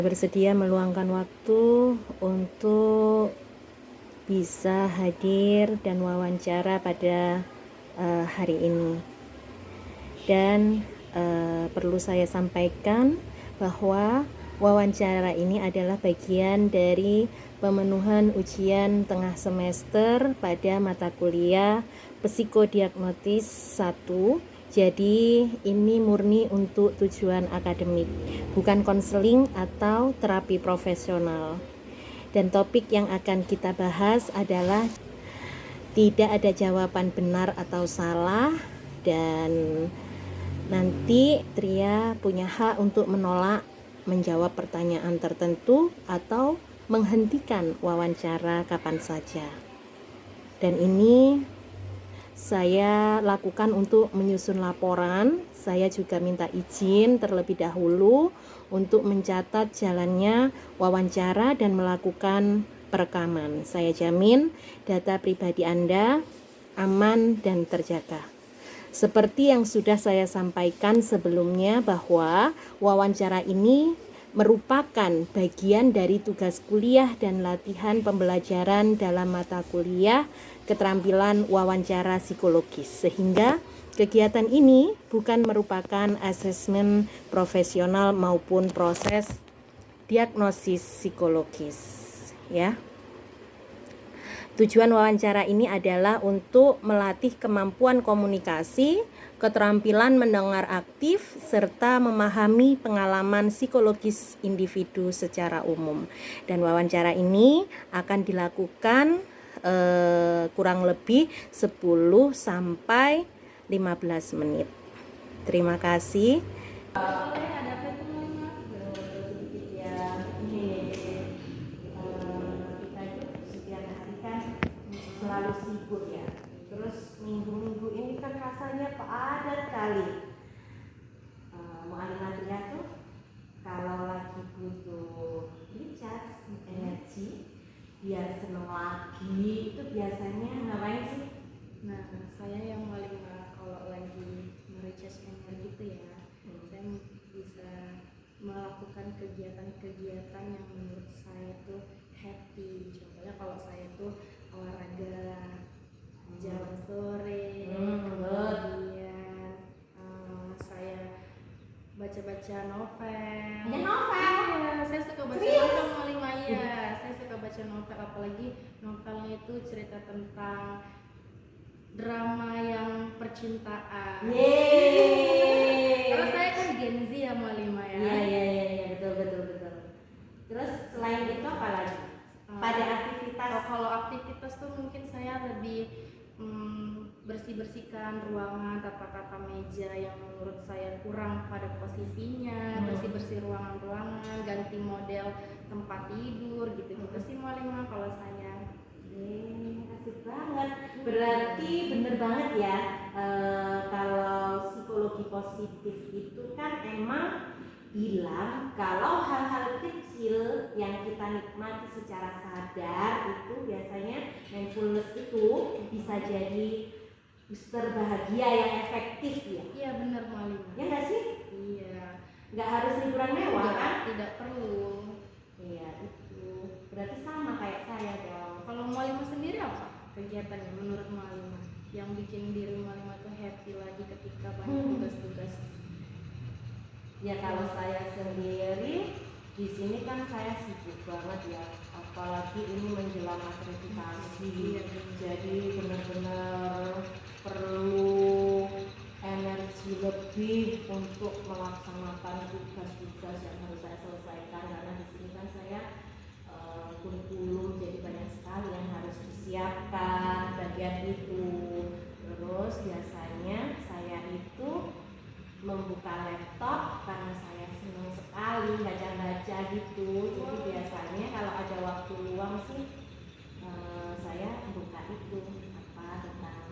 Bersedia meluangkan waktu untuk bisa hadir dan wawancara pada hari ini. Dan perlu saya sampaikan bahwa wawancara ini adalah bagian dari pemenuhan ujian tengah semester pada mata kuliah Psikodiagnosis 1. Jadi ini murni untuk tujuan akademik, bukan konseling atau terapi profesional. Dan topik yang akan kita bahas adalah tidak ada jawaban benar atau salah, dan nanti Tria punya hak untuk menolak menjawab pertanyaan tertentu atau menghentikan wawancara kapan saja. Dan ini saya lakukan untuk menyusun laporan. Saya juga minta izin terlebih dahulu untuk mencatat jalannya wawancara dan melakukan perekaman. Saya jamin data pribadi Anda aman dan terjaga. Seperti yang sudah saya sampaikan sebelumnya bahwa wawancara ini merupakan bagian dari tugas kuliah dan latihan pembelajaran dalam mata kuliah keterampilan wawancara psikologis, sehingga kegiatan ini bukan merupakan asesmen profesional maupun proses diagnosis psikologis, ya. Tujuan wawancara ini adalah untuk melatih kemampuan komunikasi, keterampilan mendengar aktif, serta memahami pengalaman psikologis individu secara umum. Dan wawancara ini akan dilakukan kurang lebih 10 sampai 15 menit. Terima kasih. Selalu sibuk ya. Terus minggu-minggu ini kan rasanya padat kali. Mu'alimah Tria tuh kalau lagi butuh recharge energi biar seneng lagi itu biasanya ngapain sih? Nah, saya yang paling kalau lagi merecharge energi itu ya, saya bisa melakukan kegiatan-kegiatan yang menurut saya tuh happy. Contohnya kalau saya tuh olahraga, jalan sore, kemudian saya baca-baca novel. Ya, novel? Iya, saya suka baca novel Malimah. Iya, saya suka baca novel, apalagi novelnya itu cerita tentang drama yang percintaan. Karena saya kan Gen Z ya Malimah ya. Iya, betul. Terus selain itu apa lagi? Pada aktivitas? Kalau aktivitas tuh mungkin saya lebih bersih-bersihkan ruangan, tata-tata meja yang menurut saya kurang pada posisinya, bersih-bersih ruangan-ruangan, ganti model tempat tidur gitu-gitu sih Malimah kalau saya. Asik banget. Berarti bener banget ya, kalau psikologi positif itu kan emang bilang kalau hal-hal kecil yang kita nikmati secara sadar itu biasanya mindfulness itu bisa jadi booster bahagia yang efektif ya. Iya benar Malimah. Ya nggak sih? Iya. Nggak harus liburan mewah kan? Tidak perlu. Iya itu. Berarti sama kayak saya dong. Kalau Malimah sendiri apa kegiatannya menurut Malimah yang bikin diri Malimah tuh happy lagi ketika banyak tugas-tugas? Ya kalau saya sendiri di sini kan saya sibuk banget ya, apalagi ini menjelang akreditasi. Jadi benar-benar perlu energi lebih untuk melaksanakan tugas-tugas yang harus saya selesaikan, karena di sini kan saya kurikulum, jadi banyak sekali yang harus disiapkan bagian itu. Terus biasanya saya itu membuka laptop karena saya senang sekali baca-baca gitu. Jadi biasanya kalau ada waktu luang sih saya buka itu apa tentang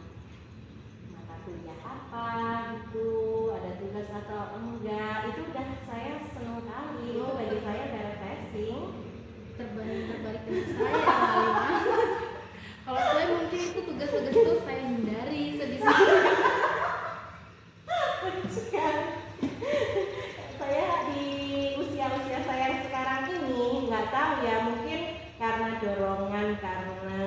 mata kuliah apa gitu, ada tugas atau enggak, itu udah saya senang kali. Itu bagi saya udah refreshing. Terbalik dengan saya Malimah. Kalau saya mungkin itu tugas-tugas itu saya hindari sebisa. Saya di usia saya yang sekarang dorongan karena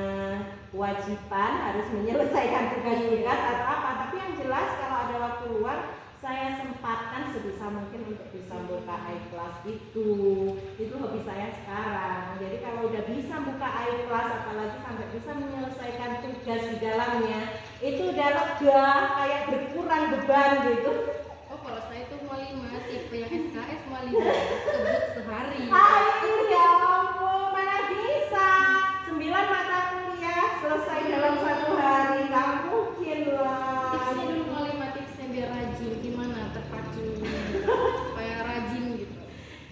kewajiban harus menyelesaikan tugas-tugas atau apa, tapi yang jelas kalau ada waktu luang saya sempatkan sebisa mungkin untuk bisa buka iKelas itu hobi saya sekarang. Jadi kalau udah bisa buka iKelas, apalagi sampai bisa menyelesaikan tugas di dalamnya, itu udah lega, kayak berkurang beban gitu. Oh, kalau saya tuh mau 5 tipe yang SKS mau 5 kebut sehari. Ya ampun, mana bisa 9 mata kuliah selesai dalam 1 hari, nggak mungkin lah. Tipsnya dulu mau 5 tipsnya biar rajin, gimana terpacu supaya rajin gitu.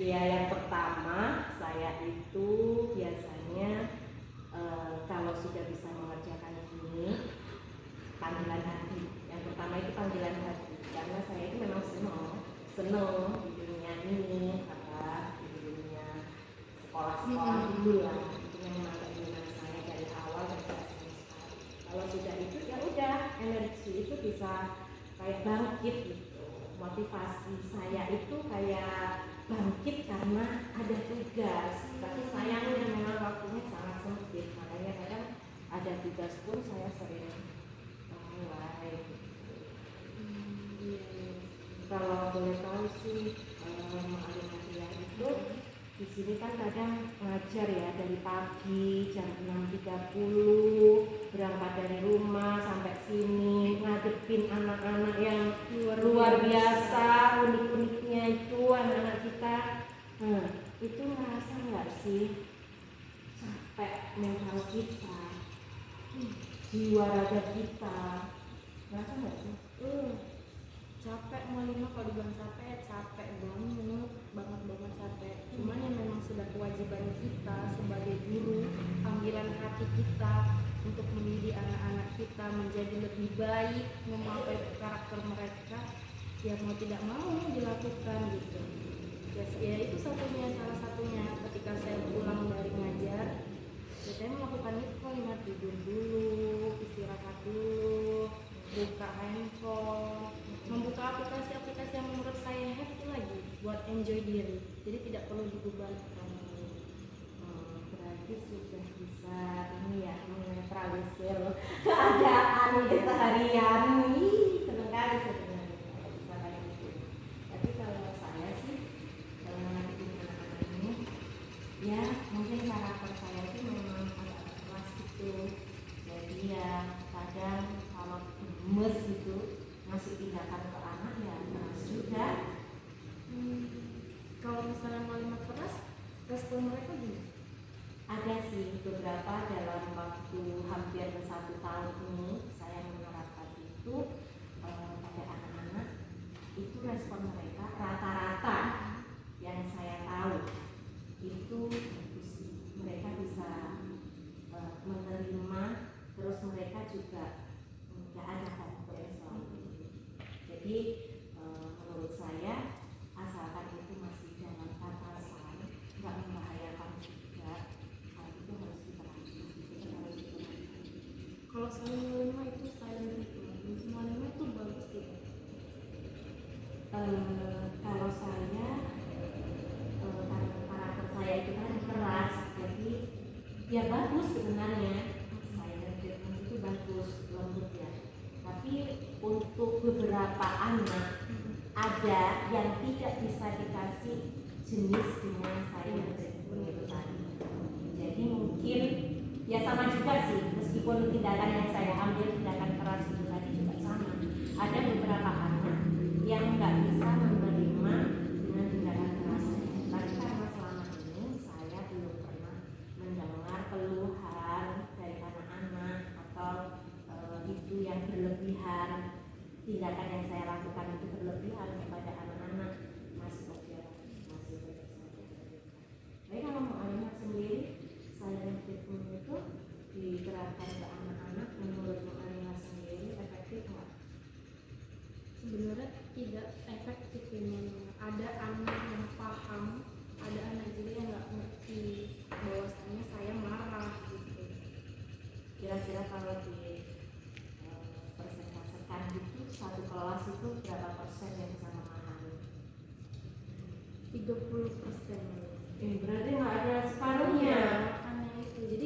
Ya, yang pertama saya itu biasanya kalau sudah bisa mengerjakan ini panggilan hati. Yang pertama itu panggilan hati, karena saya itu memang seneng di dunia ini, di dunia sekolah-sekolah dulu lah. Itu memang keinginan saya dari awal dan saya senang sekali. Kalau sudah itu ya udah, energi itu bisa kayak bangkit gitu. Motivasi saya itu kayak bangkit karena ada tugas. Tapi sayangnya memang waktunya sangat sempit, makanya kadang ada tugas pun saya sering mulai gitu. Kalau boleh tahu sih, Alia itu di sini kan kadang ngajar ya dari pagi jam 6.30 berangkat dari rumah sampai sini ngadepin anak-anak yang luar biasa, unik-uniknya itu anak-anak kita. Nah, itu ngerasa nggak sih capek mental kita, jiwa raga kita, ngerasa nggak sih? Capek mau 5, kalau dibilang capek banget capek. Cuman yang memang sudah kewajiban kita sebagai guru, panggilan hati kita untuk mendidik anak-anak kita menjadi lebih baik, memakai karakter mereka, ya mau tidak mau dilakukan gitu. Ya itu salah satunya ketika saya pulang dari ngajar, ya saya melakukan itu, 5 tidur dulu, istirahat dulu, buka handphone, membuka aplikasi-aplikasi yang menurut saya happy lagi buat enjoy diri, jadi tidak perlu dibebankan. Berarti sudah bisa ini ya, menetralisir keadaan keseharian. Senang kali sebenarnya bisa kayak gitu. Tapi kalau saya sih dalam menghadapi anak-anak ini, ya mungkin karakter saya itu memang agak keras gitu. Jadi ya kadang kalau gemes gitu ngasih tindakan ke anak ya keras juga. Kalau misalnya mau 5 keras, respon mereka gimana? Ada sih beberapa dalam waktu hampir 1 tahun ini saya menerapkan itu pada anak-anak. Itu respon mereka rata-rata yang saya tahu itu bagus. Mereka bisa menerima, terus mereka juga nggak ada komplain soal itu. Jadi menurut saya asalkan itu masih dalam batasan, nggak membahayakan juga, itu harus diterapkan. Kalau saya 5 itu silent itu, 5 itu bagus gitu. Kalau saya karakter saya itu kan keras, jadi ya bagus sebenarnya. Silent treatment itu bagus, lembut ya. Tapi untuk beberapa anak ada yang tidak bisa dikasih jenis dengan silent treatment itu tadi. Jadi mungkin ya sama juga sih, meskipun tindakan yang saya ambil tindakan keras itu tadi juga sama. Ada beberapa anak yang nggak bisa menerima dengan tindakan keras. Tapi karena selama ini saya belum pernah mendengar keluhan dari anak-anak atau itu yang berlebihan, tindakan yang saya lakukan itu berlebihan kepada anak-anak, masih oke, masih baik saja. Tapi kalau mau anak sendiri, silent treatment itu diterapkan ke anak-anak, menurut Alina sendiri efektif nggak? Sebenarnya tidak efektif ini. Ada anak yang paham, ada anak juga yang nggak ngerti bahwasanya saya marah gitu. Kira-kira kalau di persentasekan gitu, satu kelas itu berapa persen yang bisa memahami? 30%. Berarti nggak ada separuhnya. Makanya itu, jadi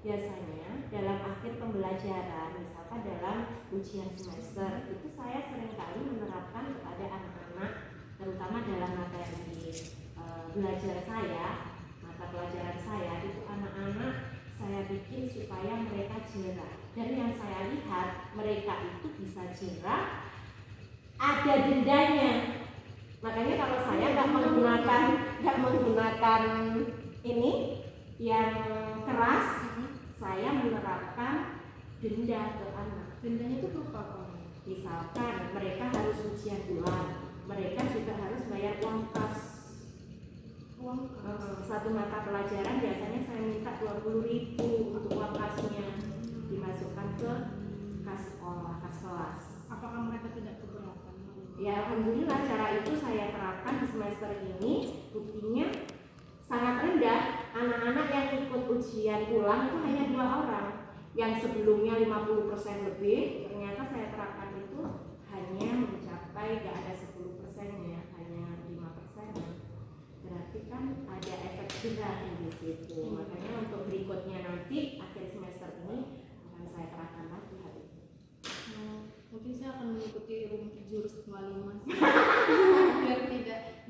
biasanya dalam akhir pembelajaran, misalkan dalam ujian semester, itu saya seringkali menerapkan kepada anak-anak, terutama dalam materi belajar saya, mata pelajaran saya, itu anak-anak saya bikin supaya mereka jerah. Dan yang saya lihat, mereka itu bisa jerah, ada dendanya. Makanya kalau saya nggak menggunakan ini yang keras, saya menerapkan denda ke anak. Dendanya itu berupa apa? Misalkan mereka harus ujian ulang, mereka juga harus bayar uang kas. Satu mata pelajaran biasanya saya minta 20.000 untuk uang kasnya, dimasukkan ke kas sekolah, kas kelas. Apakah mereka tidak keberatan? Ya alhamdulillah cara itu saya terapkan di semester ini, buktinya sangat rendah. Anak-anak yang ikut ujian ulang itu hanya 2 orang. Yang sebelumnya 50% lebih, ternyata saya terapkan itu hanya mencapai gak ada 10%-nya, hanya 5%. Berarti kan ada efek jerah di situ. Makanya untuk berikutnya nanti akhir semester ini akan saya terapkan lagi hal itu. Mungkin saya akan mengikuti jurus 55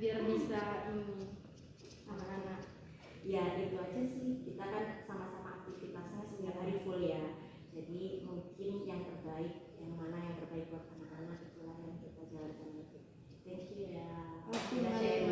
biar bisa ini anak-anak. Ya itu aja sih, kita kan sama-sama aktivitasnya setiap hari full ya. Jadi mungkin yang terbaik, yang mana yang terbaik buat anak-anak itulah yang kita jalankan. Thank you ya. Terima kasih.